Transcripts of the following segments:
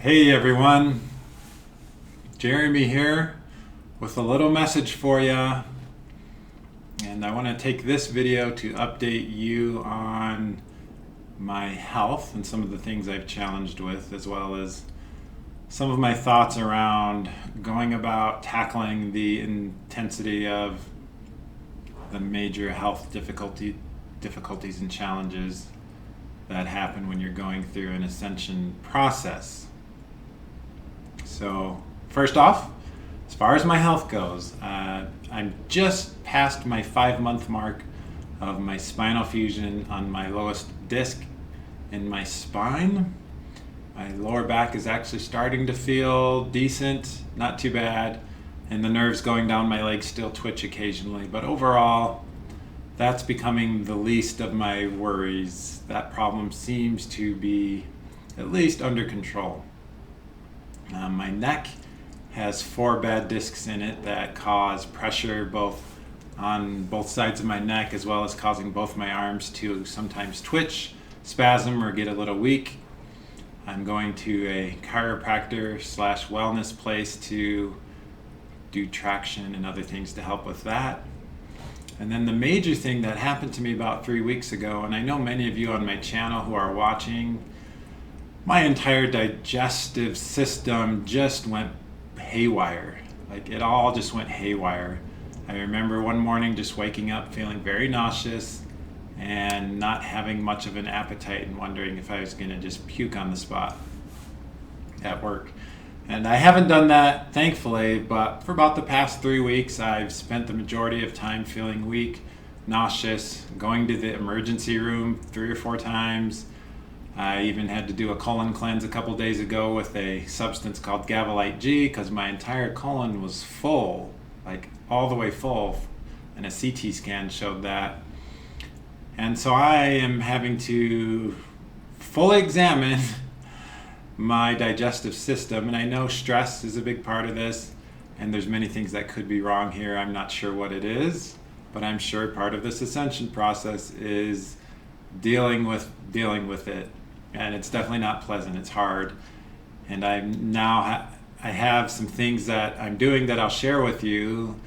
Hey everyone, Jeremy here with a little message for you. And I want to take this video to update you on my health and some of the things I've challenged with, as well as some of my thoughts around going about tackling the intensity of the major health difficulties and challenges that happen when you're going through an ascension process. So, first off, as far as my health goes, I'm just past my 5-month mark of my spinal fusion on my lowest disc in my spine. My lower back is actually starting to feel decent, not too bad, and the nerves going down my legs still twitch occasionally. But overall, that's becoming the least of my worries. That problem seems to be at least under control. My neck has 4 bad discs in it that cause pressure both on both sides of my neck, as well as causing both my arms to sometimes twitch, spasm, or get a little weak. I'm going to a chiropractor slash wellness place to do traction and other things to help with that. And then the major thing that happened to me about 3 weeks ago, and I know many of you on my channel who are watching, my entire digestive system just went haywire. Like, it all just went haywire. I remember one morning just waking up feeling very nauseous and not having much of an appetite and wondering if I was going to just puke on the spot at work. And I haven't done that, thankfully, but for about the past 3 weeks, I've spent the majority of time feeling weak, nauseous, going to the emergency room 3 or 4 times. I even had to do a colon cleanse a couple days ago with a substance called Gabalite G because my entire colon was full, like all the way full, and a CT scan showed that. And so I am having to fully examine my digestive system, and I know stress is a big part of this, and there's many things that could be wrong here. I'm not sure what it is, but I'm sure part of this ascension process is dealing with it. And it's definitely not pleasant. It's hard. And I have some things that I'm doing that I'll share with you,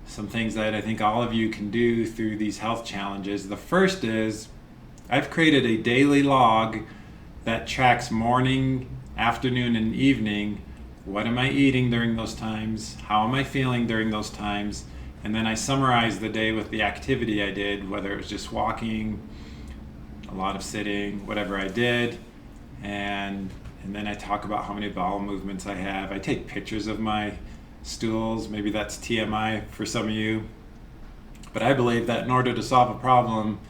some things that I think all of you can do through these health challenges. The first is I've created a daily log that tracks morning, afternoon, and evening. What am I eating during those times? How am I feeling during those times? And then I summarize the day with the activity I did, whether it was just walking, a lot of sitting, whatever I did, and then I talk about how many bowel movements I have. I take pictures of my stools. Maybe that's TMI for some of you, but I believe that in order to solve a problem,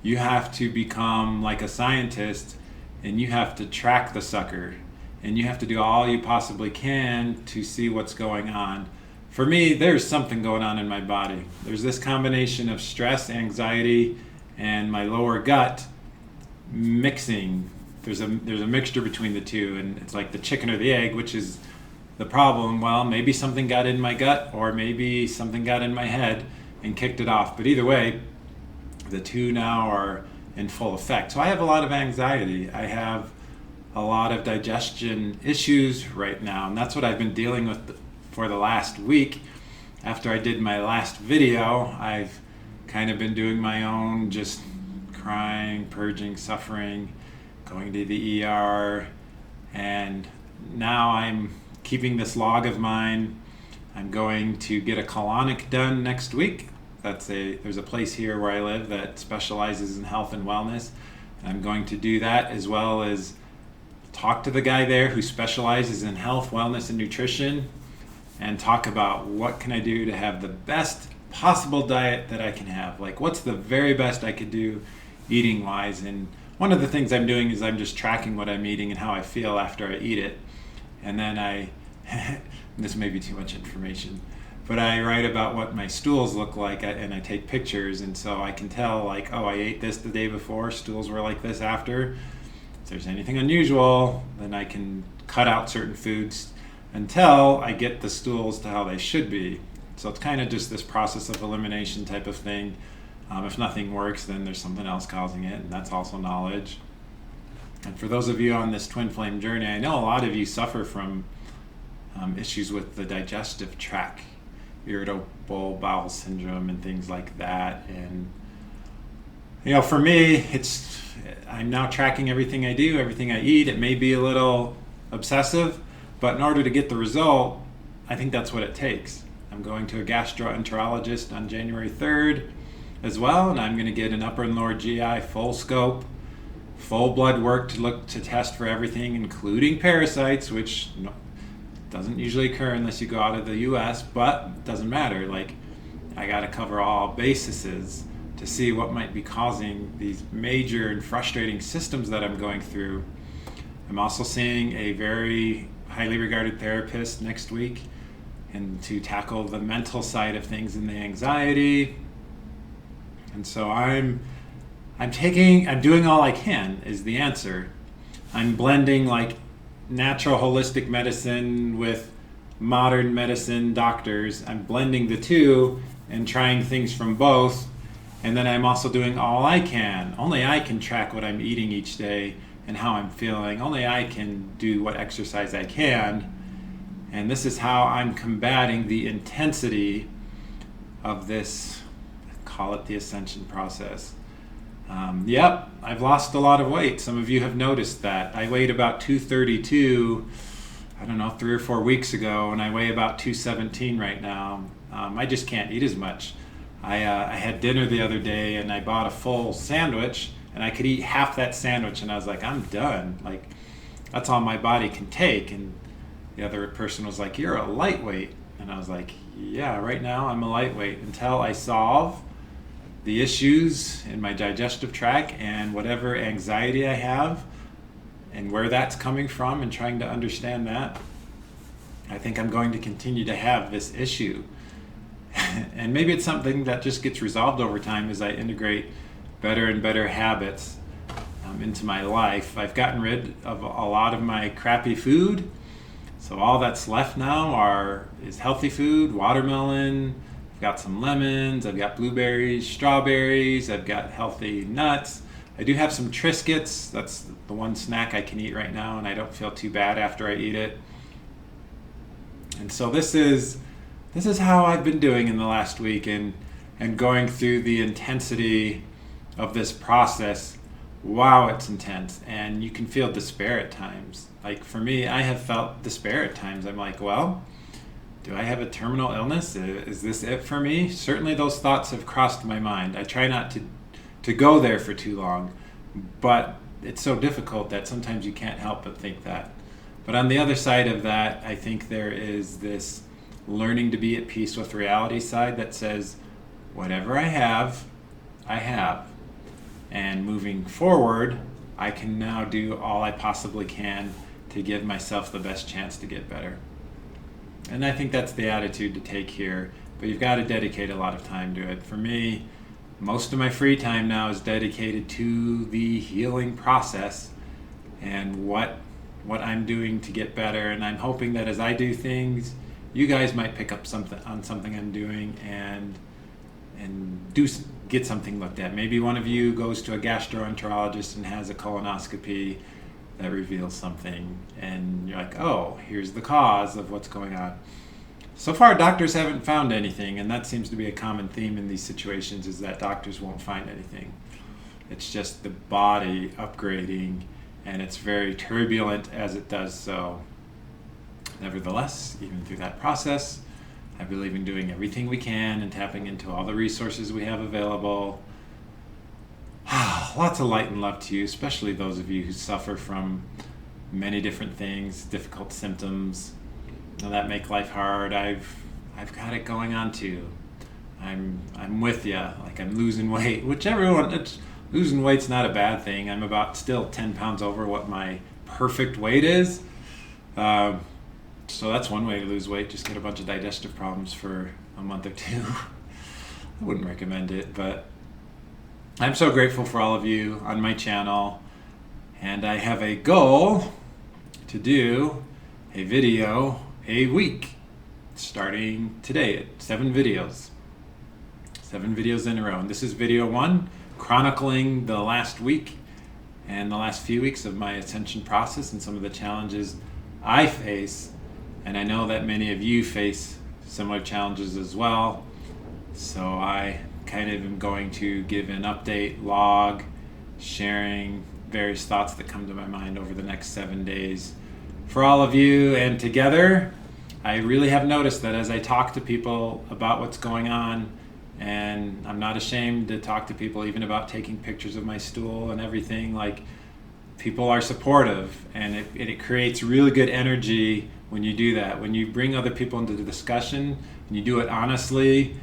you have to become like a scientist, and you have to track the sucker, and you have to do all you possibly can to see what's going on. For me, there's something going on in my body. There's this combination of stress, anxiety, and my lower gut mixing. There's a mixture between the two, and it's like the chicken or the egg, which is the problem. Well, maybe something got in my gut, or maybe something got in my head and kicked it off. But either way, the two now are in full effect. So I have a lot of anxiety. I have a lot of digestion issues right now, and that's what I've been dealing with for the last week. After I did my last video, I've kind of been doing my own just crying, purging, suffering, going to the ER, and now I'm keeping this log of mine. I'm going to get a colonic done next week. There's a place here where I live that specializes in health and wellness. I'm going to do that, as well as talk to the guy there who specializes in health, wellness, and nutrition, and talk about what can I do to have the best possible diet that I can have. Like, what's the very best I could do eating wise. And one of the things I'm doing is I'm just tracking what I'm eating and how I feel after I eat it. And then this may be too much information, but I write about what my stools look like, and I take pictures, and so I can tell, like, oh, I ate this the day before, stools were like this after. If there's anything unusual, then I can cut out certain foods until I get the stools to how they should be. So it's kind of just this process of elimination type of thing. If nothing works, then there's something else causing it, and that's also knowledge. And for those of you on this twin flame journey, I know a lot of you suffer from issues with the digestive tract, irritable bowel syndrome and things like that. And for me, I'm now tracking everything I do, everything I eat. It may be a little obsessive, but in order to get the result, I think that's what it takes. I'm going to a gastroenterologist on January 3rd as well, and I'm going to get an upper and lower GI full scope, full blood work to test for everything, including parasites, which doesn't usually occur unless you go out of the US, but it doesn't matter. Like, I got to cover all bases to see what might be causing these major and frustrating systems that I'm going through. I'm also seeing a very highly regarded therapist next week, and to tackle the mental side of things and the anxiety. And so I'm doing all I can is the answer. I'm blending like natural holistic medicine with modern medicine doctors. I'm blending the two and trying things from both. And then I'm also doing all I can. Only I can track what I'm eating each day and how I'm feeling. Only I can do what exercise I can. And this is how I'm combating the intensity of this, call it the Ascension process. Yep, I've lost a lot of weight. Some of you have noticed that. I weighed about 232, 3 or 4 weeks ago, and I weigh about 217 right now. I just can't eat as much. I had dinner the other day, and I bought a full sandwich, and I could eat half that sandwich, and I was like, I'm done. Like, that's all my body can take. And the other person was like, you're a lightweight. And I was like, yeah, right now I'm a lightweight until I solve the issues in my digestive tract and whatever anxiety I have and where that's coming from, and trying to understand that. I think I'm going to continue to have this issue. And maybe it's something that just gets resolved over time as I integrate better and better habits into my life. I've gotten rid of a lot of my crappy food. So all that's left now is healthy food, watermelon, I've got some lemons, I've got blueberries, strawberries, I've got healthy nuts. I do have some Triscuits. That's the one snack I can eat right now, and I don't feel too bad after I eat it. And so this is how I've been doing in the last week, and going through the intensity of this process. Wow, it's intense, and you can feel despair at times. Like, for me, I have felt despair at times. I'm like, well, do I have a terminal illness? Is this it for me? Certainly those thoughts have crossed my mind. I try not to go there for too long, but it's so difficult that sometimes you can't help but think that. But on the other side of that, I think there is this learning to be at peace with reality side that says, whatever I have, I have. And moving forward, I can now do all I possibly can to give myself the best chance to get better. And I think that's the attitude to take here, but you've got to dedicate a lot of time to it. For me, most of my free time now is dedicated to the healing process and what I'm doing to get better. And I'm hoping that as I do things, you guys might pick up something I'm doing and get something looked at. Maybe one of you goes to a gastroenterologist and has a colonoscopy that reveals something, and you're like, oh, here's the cause of what's going on. So far, doctors haven't found anything, and that seems to be a common theme in these situations, is that doctors won't find anything. It's just the body upgrading, and it's very turbulent as it does so. Nevertheless, even through that process, I believe in doing everything we can and tapping into all the resources we have available. Lots of light and love to you, especially those of you who suffer from many different things, difficult symptoms that make life hard. I've got it going on too. I'm with you. Like, I'm losing weight, losing weight's not a bad thing. I'm about still 10 pounds over what my perfect weight is. So that's one way to lose weight. Just get a bunch of digestive problems for a month or two. I wouldn't recommend it, but I'm so grateful for all of you on my channel. And I have a goal to do a video a week, starting today at 7 videos. 7 videos in a row. And this is video 1, chronicling the last week and the last few weeks of my Ascension process and some of the challenges I face. And I know that many of you face similar challenges as well. So I kind of am going to give an update log, sharing various thoughts that come to my mind over the next 7 days for all of you. And together, I really have noticed that as I talk to people about what's going on, and I'm not ashamed to talk to people even about taking pictures of my stool and everything, like, people are supportive, and it creates really good energy when you do that. When you bring other people into the discussion and you do it honestly,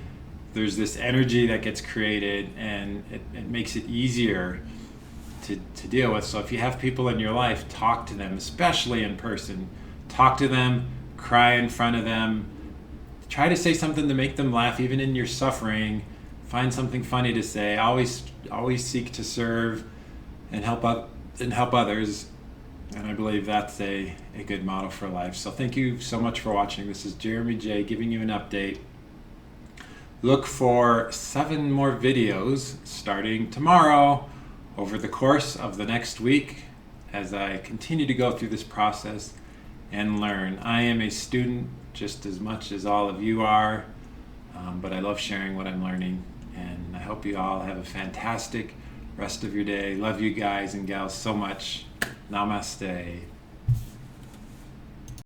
there's this energy that gets created, and it makes it easier to deal with. So if you have people in your life, talk to them, especially in person. Talk to them, cry in front of them, try to say something to make them laugh even in your suffering. Find something funny to say. Always seek to serve and help others. And I believe that's a good model for life. So thank you so much for watching. This is Jeremy J giving you an update. Look for 7 more videos starting tomorrow over the course of the next week as I continue to go through this process and learn. I am a student just as much as all of you are, but I love sharing what I'm learning, and I hope you all have a fantastic rest of your day. Love you guys and gals so much. Namaste.